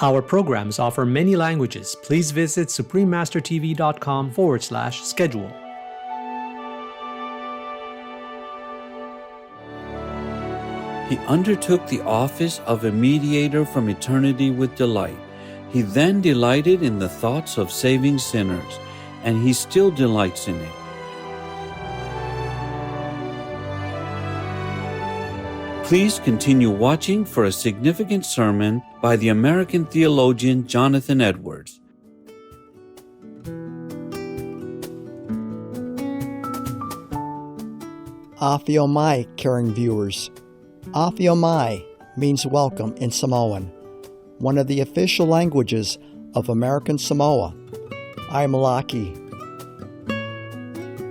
Our programs offer many languages. Please visit suprememastertv.com/schedule. He undertook the office of a mediator from eternity with delight. He then delighted in the thoughts of saving sinners, and he still delights in it. Please continue watching for a significant sermon by the American theologian Jonathan Edwards. Afiomai, caring viewers. Afiomai means welcome in Samoan, one of the official languages of American Samoa. I am Laki.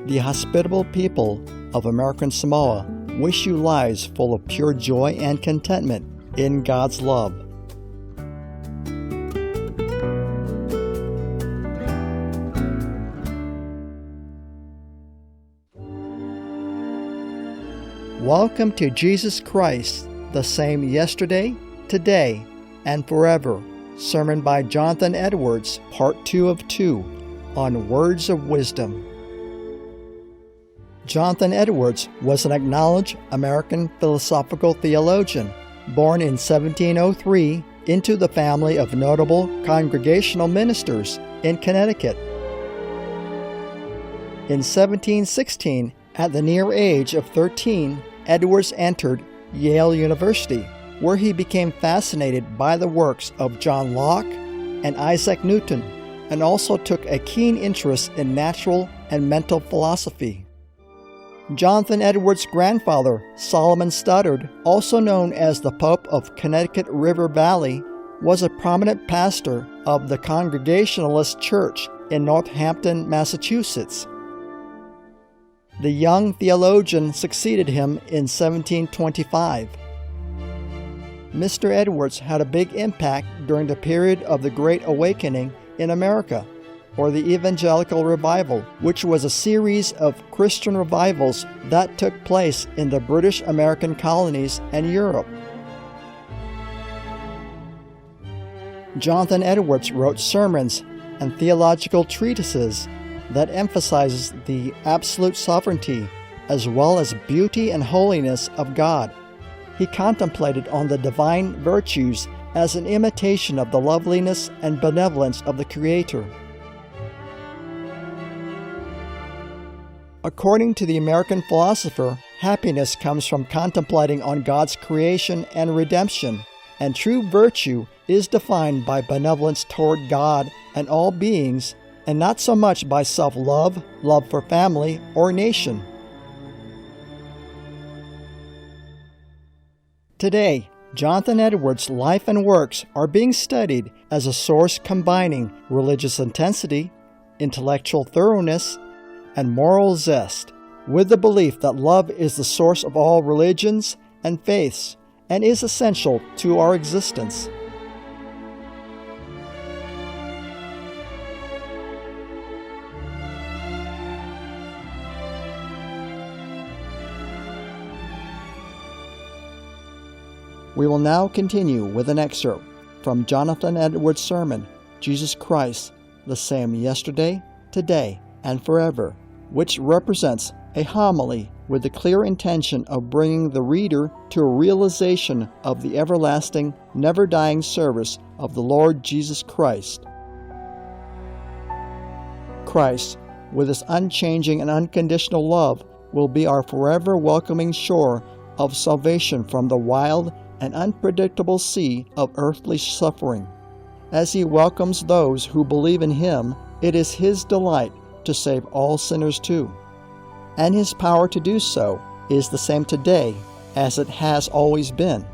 The hospitable people of American Samoa wish you lives full of pure joy and contentment in God's love. Welcome to Jesus Christ, the same yesterday, today, and forever. Sermon by Jonathan Edwards, Part 2 of 2, on Words of Wisdom. Jonathan Edwards was an acknowledged American philosophical theologian, born in 1703 into the family of notable congregational ministers in Connecticut. In 1716, at the near age of 13, Edwards entered Yale University, where he became fascinated by the works of John Locke and Isaac Newton, and also took a keen interest in natural and mental philosophy. Jonathan Edwards' grandfather, Solomon Stoddard, also known as the Pope of Connecticut River Valley, was a prominent pastor of the Congregationalist Church in Northampton, Massachusetts. The young theologian succeeded him in 1725. Mr. Edwards had a big impact during the period of the Great Awakening in America, or the Evangelical Revival, which was a series of Christian revivals that took place in the British American colonies and Europe. Jonathan Edwards wrote sermons and theological treatises that emphasizes the absolute sovereignty as well as beauty and holiness of God. He contemplated on the divine virtues as an imitation of the loveliness and benevolence of the Creator. According to the American philosopher, happiness comes from contemplating on God's creation and redemption, and true virtue is defined by benevolence toward God and all beings, and not so much by self-love, love for family, or nation. Today, Jonathan Edwards' life and works are being studied as a source combining religious intensity, intellectual thoroughness, and moral zest, with the belief that love is the source of all religions and faiths and is essential to our existence. We will now continue with an excerpt from Jonathan Edwards' sermon, Jesus Christ, the same yesterday, today, and forever, which represents a homily with the clear intention of bringing the reader to a realization of the everlasting, never-dying service of the Lord Jesus Christ. Christ, with his unchanging and unconditional love, will be our forever welcoming shore of salvation from the wild and unpredictable sea of earthly suffering. As he welcomes those who believe in him, it is his delight to save all sinners too. And his power to do so is the same today as it has always been.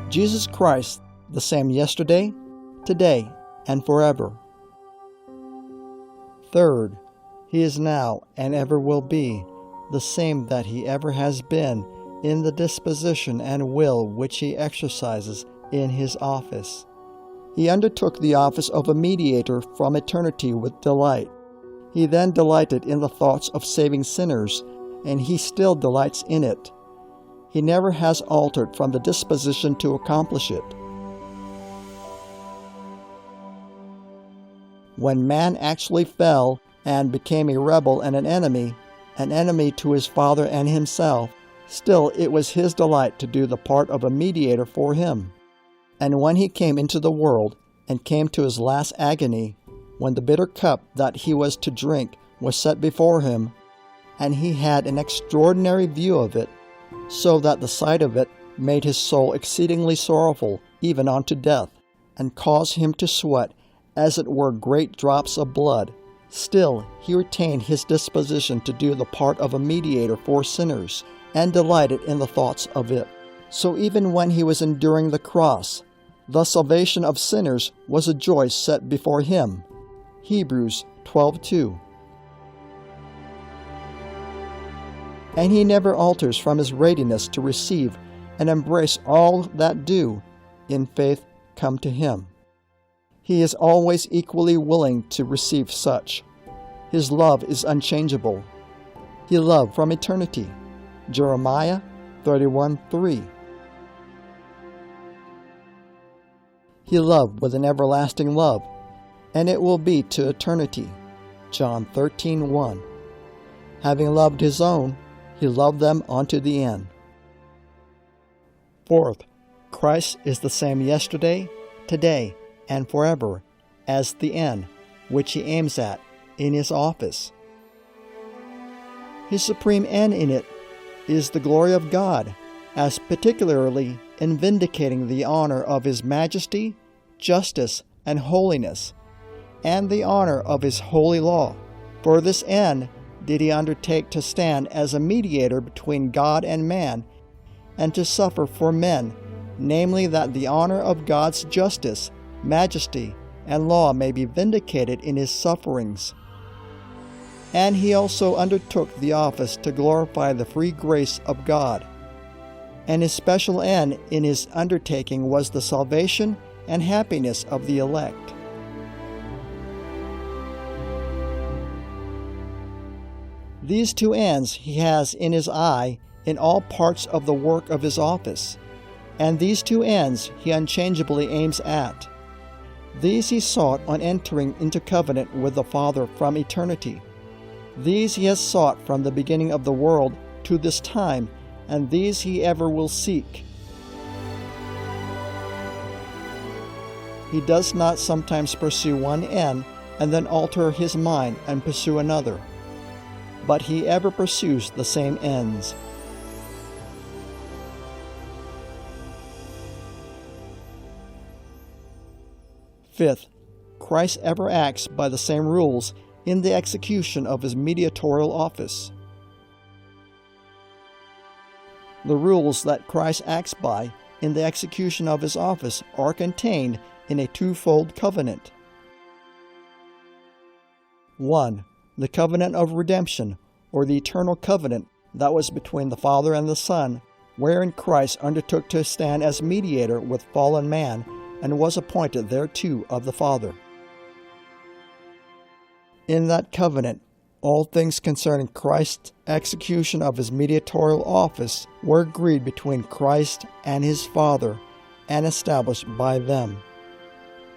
Jesus Christ, the same yesterday, today, and forever. Third, he is now and ever will be the same that he ever has been in the disposition and will which he exercises in his office. He undertook the office of a mediator from eternity with delight. He then delighted in the thoughts of saving sinners, and he still delights in it. He never has altered from the disposition to accomplish it. When man actually fell and became a rebel and an enemy to his Father and himself, still it was his delight to do the part of a mediator for him. And when he came into the world and came to his last agony, when the bitter cup that he was to drink was set before him, and he had an extraordinary view of it, so that the sight of it made his soul exceedingly sorrowful, even unto death, and caused him to sweat as it were great drops of blood, still he retained his disposition to do the part of a mediator for sinners, and delighted in the thoughts of it. So even when he was enduring the cross, the salvation of sinners was a joy set before him. Hebrews 12:2. And he never alters from his readiness to receive and embrace all that do, in faith, come to him. He is always equally willing to receive such. His love is unchangeable. He loved from eternity. Jeremiah 31:3. He loved with an everlasting love, and it will be to eternity. John 13:1. Having loved his own, he loved them unto the end. Fourth, Christ is the same yesterday, today, and forever as the end which he aims at in his office. His supreme end in it is the glory of God, as particularly in vindicating the honor of his majesty, justice, and holiness, and the honor of his holy law. For this end did he undertake to stand as a mediator between God and man, and to suffer for men, namely that the honor of God's justice, majesty, and law may be vindicated in his sufferings. And he also undertook the office to glorify the free grace of God. And his special end in his undertaking was the salvation and happiness of the elect. These two ends he has in his eye in all parts of the work of his office, and these two ends he unchangeably aims at. These he sought on entering into covenant with the Father from eternity. These he has sought from the beginning of the world to this time, and these he ever will seek. He does not sometimes pursue one end and then alter his mind and pursue another, but he ever pursues the same ends. Fifth, Christ ever acts by the same rules in the execution of his mediatorial office. The rules that Christ acts by in the execution of his office are contained in a twofold covenant. 1. The covenant of redemption, or the eternal covenant that was between the Father and the Son, wherein Christ undertook to stand as mediator with fallen man, and was appointed thereto of the Father. In that covenant, all things concerning Christ's execution of his mediatorial office were agreed between Christ and his Father, and established by them.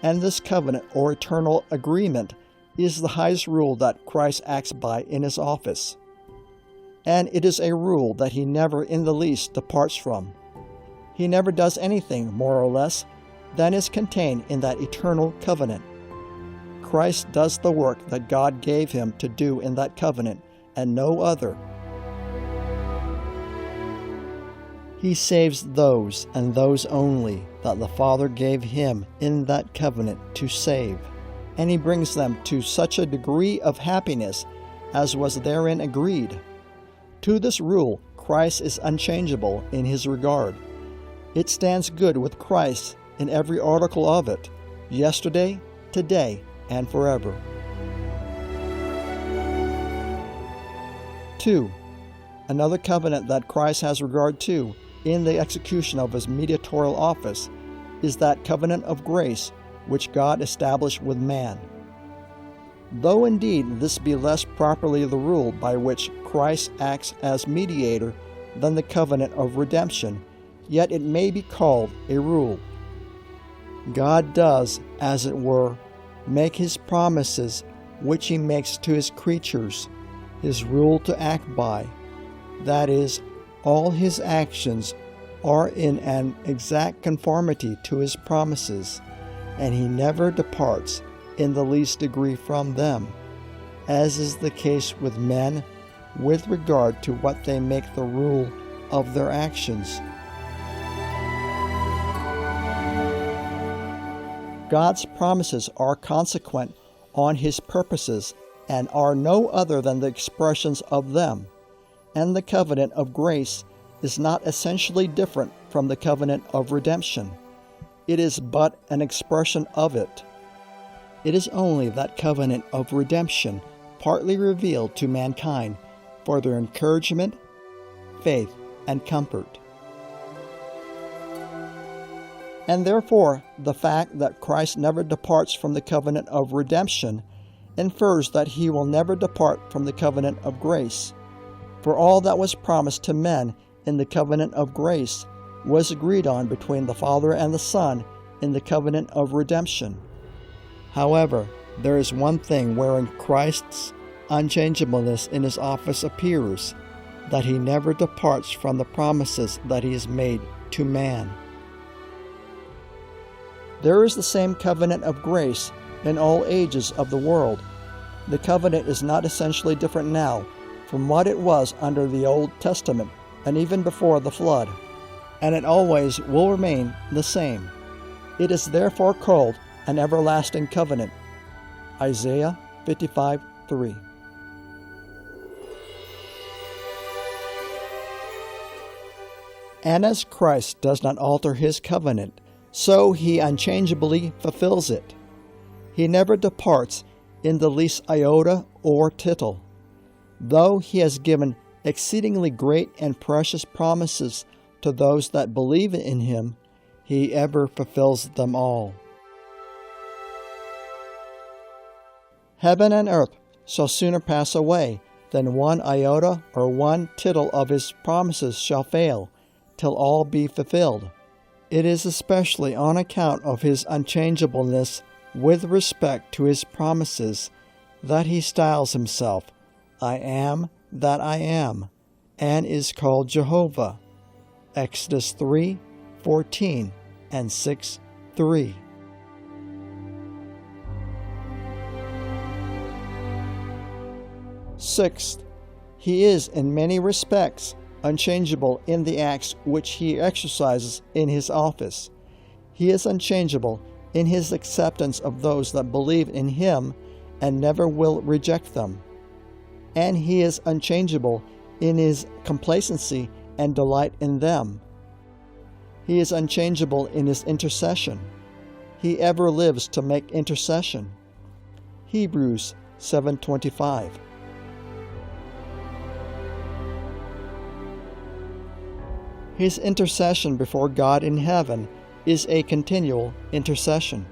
And this covenant or eternal agreement is the highest rule that Christ acts by in his office. And it is a rule that he never in the least departs from. He never does anything more or less than is contained in that eternal covenant. Christ does the work that God gave him to do in that covenant, and no other. He saves those and those only that the Father gave him in that covenant to save, and he brings them to such a degree of happiness as was therein agreed. To this rule, Christ is unchangeable in his regard. It stands good with Christ in every article of it, yesterday, today, and forever. 2. Another covenant that Christ has regard to in the execution of his mediatorial office is that covenant of grace which God established with man. Though indeed this be less properly the rule by which Christ acts as mediator than the covenant of redemption, yet it may be called a rule. God does, as it were, make his promises, which he makes to his creatures, his rule to act by. That is, all his actions are in an exact conformity to his promises, and he never departs in the least degree from them, as is the case with men with regard to what they make the rule of their actions. God's promises are consequent on his purposes and are no other than the expressions of them, and the covenant of grace is not essentially different from the covenant of redemption. It is but an expression of it. It is only that covenant of redemption partly revealed to mankind for their encouragement, faith, and comfort. And therefore, the fact that Christ never departs from the covenant of redemption infers that he will never depart from the covenant of grace. For all that was promised to men in the covenant of grace was agreed on between the Father and the Son in the covenant of redemption. However, there is one thing wherein Christ's unchangeableness in his office appears, that he never departs from the promises that he has made to man. There is the same covenant of grace in all ages of the world. The covenant is not essentially different now from what it was under the Old Testament and even before the flood, and it always will remain the same. It is therefore called an everlasting covenant. Isaiah 55:3. And as Christ does not alter his covenant, so he unchangeably fulfills it. He never departs in the least iota or tittle. Though he has given exceedingly great and precious promises to those that believe in him, he ever fulfills them all. Heaven and earth shall sooner pass away than one iota or one tittle of his promises shall fail, till all be fulfilled. It is especially on account of his unchangeableness with respect to his promises that he styles himself, I am that I am, and is called Jehovah. Exodus 3:14 and 6:3. Sixth, he is in many respects unchangeable in the acts which he exercises in his office. He is unchangeable in his acceptance of those that believe in him and never will reject them. And he is unchangeable in his complacency and delight in them. He is unchangeable in his intercession. He ever lives to make intercession. Hebrews 7:25. His intercession before God in heaven is a continual intercession.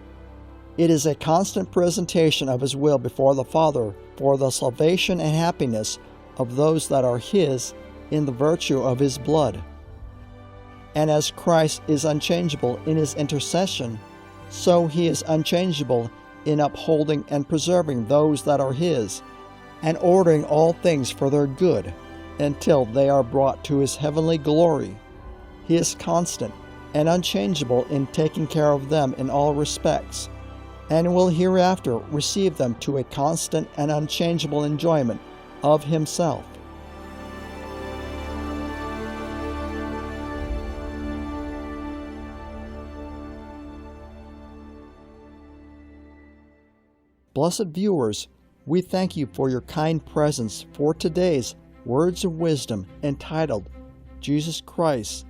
It is a constant presentation of his will before the Father for the salvation and happiness of those that are his in the virtue of his blood. And as Christ is unchangeable in his intercession, so he is unchangeable in upholding and preserving those that are his, and ordering all things for their good, until they are brought to his heavenly glory. He is constant and unchangeable in taking care of them in all respects, and will hereafter receive them to a constant and unchangeable enjoyment of himself. Blessed viewers, we thank you for your kind presence for today's Words of Wisdom entitled, Jesus Christ,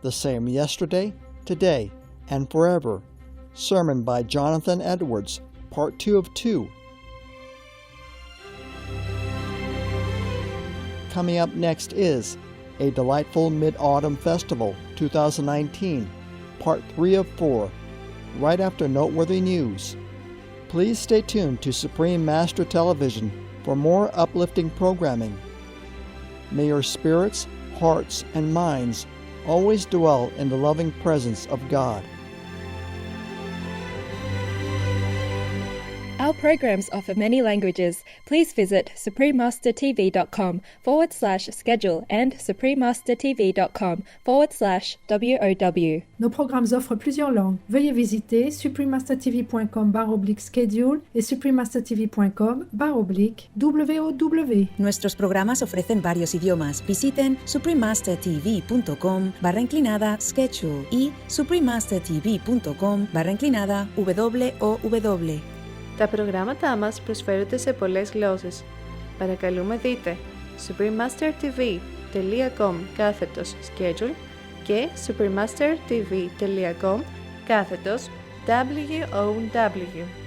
the same yesterday, today, and forever. Sermon by Jonathan Edwards, Part 2 of 2. Coming up next is A Delightful Mid-Autumn Festival 2019, Part 3 of 4, right after noteworthy news. Please stay tuned to Supreme Master Television for more uplifting programming. May your spirits hearts, and minds always dwell in the loving presence of God. Our programs offer many languages. Please visit suprememastertv.com/schedule and suprememastertv.com/WOW. Nos programmes offrent plusieurs langues. Veuillez visiter suprememastertv.com/schedule et suprememastertv.com/WOW. Nuestros programas ofrecen varios idiomas. Visiten suprememastertv.com/schedule y suprememastertv.com/WOW. Τα προγράμματά μας προσφέρονται σε πολλές γλώσσες. Παρακαλούμε δείτε suprememastertv.com/schedule και suprememastertv.com/WOW.